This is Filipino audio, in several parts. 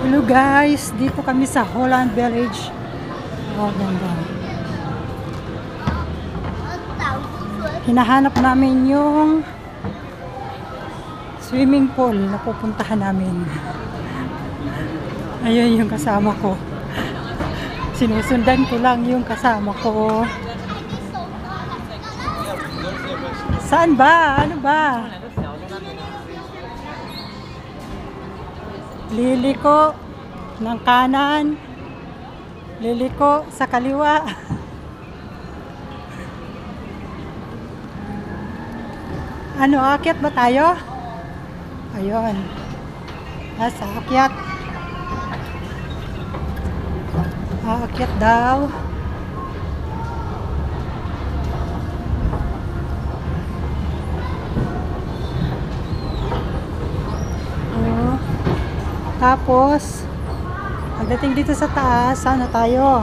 Hello guys, dito kami sa Holland Village. Oh, ganda. Hinahanap namin yung swimming pool na pupuntahan namin. Ayun yung kasama ko. Sinusundan ko lang yung kasama ko. Saan ba? Ano ba? Liliko ng kanan, liliko sa kaliwa. Ano, aakyat ba tayo? Ayun. Nasa aakyat. Aakyat daw. Tapos, pagdating dito sa taas, sana tayo?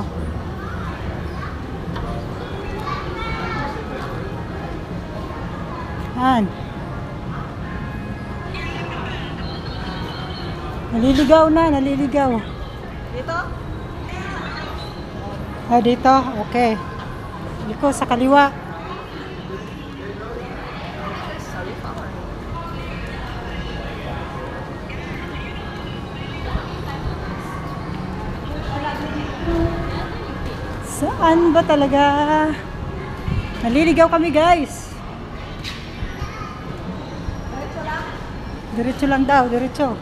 Han. Naliligaw na, naliligaw. Dito? Ah, dito? Okay. Dito sa kaliwa. Saan ba talaga? Naliligaw kami guys. Diretso lang daw, diretso.